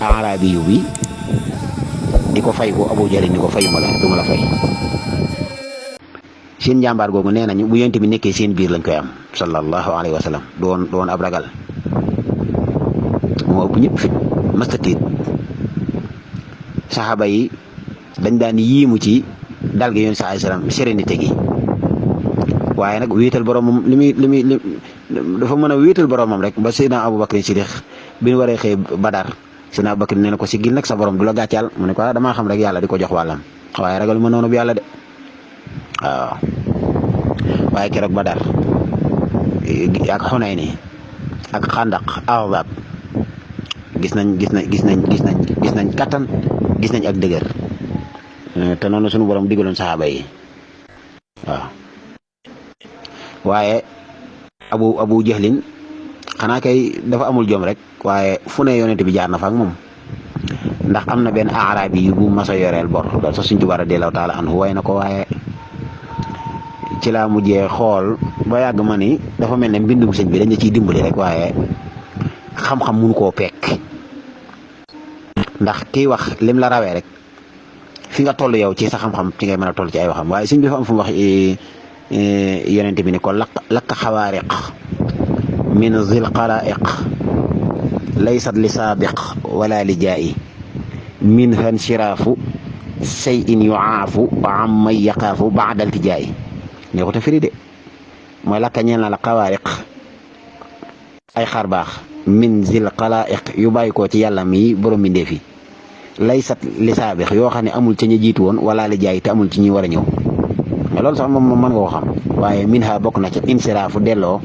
arabi bi di ko fay ko Abu Jahl ni ko fayuma la du ma la fay. seen njàmbaar googu nee nañu bu yonent bi nekkee seen biir lañ koy am sallallahu alayhi wa sallam doon ab ragal moo ëpp ñëpp fit mastatiit saxaaba yi dañ daan yiimu ci dal gi yoon saa salaam sérénité gi waaye nag wéetal boromam li muy dafa mën a wéetal boromam rek ba Seydina Abubakar Siddiq bi ñu waree xëy Badar Seydina Abubakar nee na ko si gil nag sa borom du la gàccaal mu ne ko damaa xam rek yàlla di ko jox wàllam waaye ragal ma noonu bu yàlla de waaw waaye keroog Badar ak Xunayni ak Xandaq Ahzab gis nañ kattan gis nañ ak dëgër te noonu suñu borom digaloon saxaaba yi waaw waaye abu jahlin xanaa kay dafa amul jom rek waaye fu ne yonent bi jaar na fa ak moom ndax am na benn arabi yu bu mas a yoreel bor loolu sax suñ Tuubaa radiyallaahu taala anhu way na ko waaye ci laa mujjee xool ba yàgg ma ni dafa mel ne mbindum sëñ bi dañ la ciy dimbali rek waaye xam-xam mënu koo pekk ndax kiy wax lim la rawee rek fi nga toll yow ci sa xam-xam ci ngay mën a toll ci ay waxam waaye sëñ bi dafa am fu mu wax yonent bi ni ko lakk xawaariq min zil qalaiq laysat li saabiq wala li jaa'i min hanshiraafu say in yuaafu am may yaqaafu baadal ti jaa'i ne ko te firi de mooy lakka ñeel na la xawaariq ay xar baax min zil qalaiq yu bàyyi ko ci yàlla mi borom mi ndeefi laysat li saabiq yoo xam ne amul ca ña jiitu woon wala li jaa'i te amul ci ñi war a ñëw mais loolu sax moom mën nga ko xam waaye min ha bokk na ca insiraafu delloo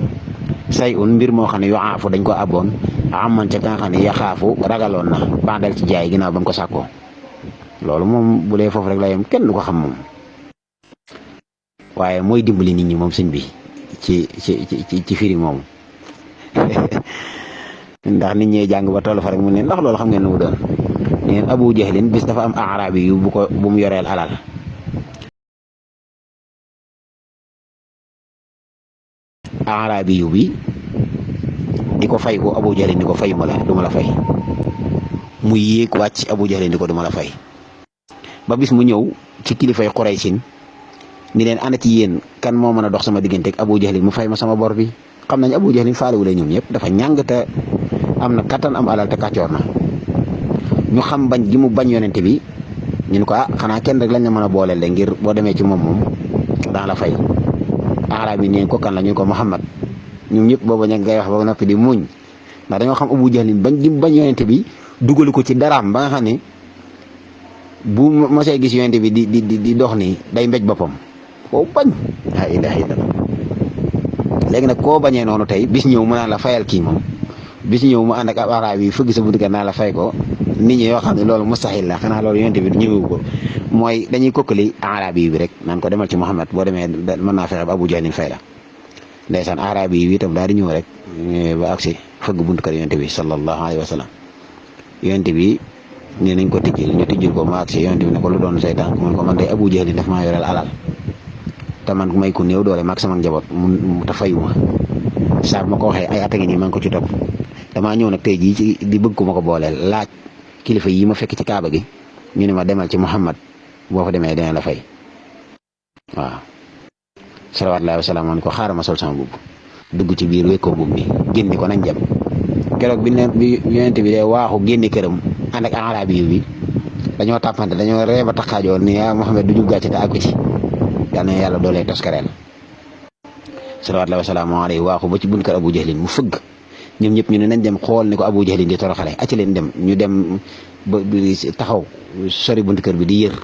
say un mbir moo xam ne yu aafu dañ ko abboon amoon ca nga xam ne yaxaafu ragaloon na bandal ci jaay ginnaaw ba mu ko sàkkoo loolu moom bu dee foofu rek la yem kenn du ko xam moom waaye mooy dimbali nit ñi moom sëñ bi ci firi moomu ndax nit ñee jàng ba toll fa rek mu ne ndax loolu xam ngeen nu mu doon neen Abu Jahlin bis dafa am arabi yu bu mu yoreel alal arabi yu bi di ko fay ko Abu Jahl ni ko fayuma la du ma la fay mu yéeg wàcc Abu Jahl ni ko du ma la fay ba bis mu ñëw ci kilifay Quraysin ni leen ana ci yéen kan moo mën a dox sama diggante ak Abu Jahl mu fay ma sama bor bi xam nañ Abu Jahl faale wu leen ñoom ñëpp dafa ñàng te am na kattan am alal te kàccoor na ñu xam bañ gi mu bañ yonente bi ñu ne ko xanaa kenn rek lañ la mën a booleel de ngir boo demee ci moom daan la fay arab yi neen ko kan la ñu ko Muhammad ñoom ñëpp booba ña ngay wax ba noppi di muñ ndax dañoo xam Abu Jahl bañ gi bañ yonente bi dugal ko ci daraam ba nga xam ne bu mosee gis yonente bi di dox nii day mbéj boppam koo bañ laa ilaaha illallaah léegi nag koo bañee noonu tey bis ñëw mu naan la fayal kii moom bis ñëw mu ànd ak ab arab yi fëgg sa buntu kër naa la fay ko nit ñi yoo xam ne loolu mustahil la xanaa loolu yonente bi ñëwewu ko mooy dañuy kokkali arabi bi rek naan ko demal ci Muhammad boo demee mën naa fexe ba Abu Jahl fay la ndeysaan arabi yi itam daal di ñëw rek ba agsi fëgg buntu kër yonente bi sallallahu alayhi wa sallam yonente bi nee nañ ko tijjil ñu tijjil ko ma agsi yonente bi ne ko lu doon seytaan mun ko man day Abu Jahl daf maa yoreel alal te man may ku néew doole maag sama njaboot mu te fayuma saa ma ko waxee ay at a ngi nii maa ngi ko ci topp damaa ñëw nag tey jii ci di bëgg ko ma ko booleel laaj kilifa yi ma fekk ci kaaba gi ñu ne ma demal ci Muhammad boo fa demee dina la fay waaw salawaatullaahi wa salaam ko xaaral ma sol sama mbubb dugg ci biir wékkoo mbubb mi génni ko nañ jëm keroog bi yonente bi dee waaxu génni këram ànd ak arabi bi dañoo tàppante dañoo reeba taxaajoo ni Muhammad du ñu gàcce te àggu ci yal na yàlla doolee toskareel salawaatullaahi wa salaamu alayhi waaxu ba ci bunt kër Abu Jahlin mu fëgg ñoom ñëpp ñu ne nañ dem xool ni ko Abu Jahlin di toroxale acci leen dem ñu dem ba taxaw sori bunt kër bi di yër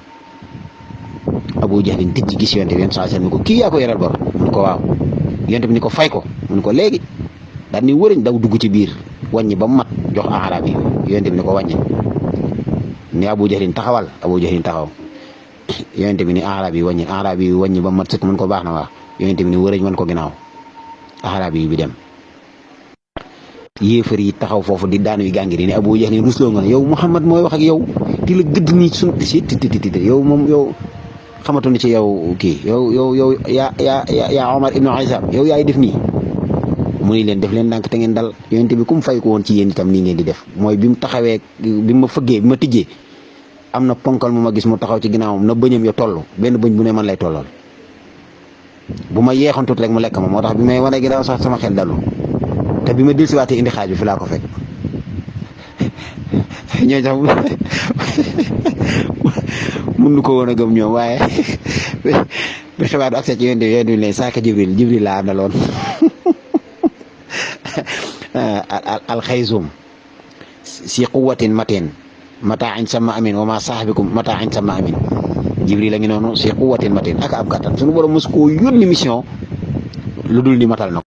Abu Jahlin tijji gis yonte bi yonte saa ni ko kii yaa ko yoreel bor mun ko waaw yonte bi ni ko fay ko mun ko léegi daal ni wëriñ daw dugg ci biir wàññi ba mu mat jox arab yi yonte bi ni ko wàññi ni Abu Jahlin taxawal Abu Jahlin taxaw yonte bi ni arab yi wàññi ba mu mat sëkk mun ko baax na waa yonte bi ni wëriñ wan ko ginnaaw arab yi bi dem yéefar yi taxaw foofu di daanu yi gàngiri ni Abu Jahlin rusloo nga ne yow Muhammad mooy wax ak yow di la gëdd nii sun si ti yow moom yow xamatu ni ci yow kii yow yaa Omar ibnu Aysam yow yaay def nii mu ni leen def leen ndànk te ngeen dal yonent bi ku mu fay ko woon ci yéen itam nii ngeen di def mooy bi mu taxawee bi ma fëggee bi ma tijjee am na ponkal mu ma gis mu taxaw ci ginnaawam na bëñam ya toll benn bëñ bu ne man lay tollool bu ma yeexoon tuuti rek mu lekk ma moo tax bi may wane ginnaaw sax sama xel dalu te bi ma dellusiwaatee indi xaaj bi fi laa ko fekk ñoo sax mun nu ko woon a gëm ñoom waaye bi xibaar du accès ci yonent bi leen saaka Jibril laa àndaloon alxayzum si quwatin matin mataan sama amin wa ma saaxibikum mataan sama amin Jibril la ngi noonu si quwatin matin ak ab kattan suñu borom mos koo yónni mission lu dul ni matal na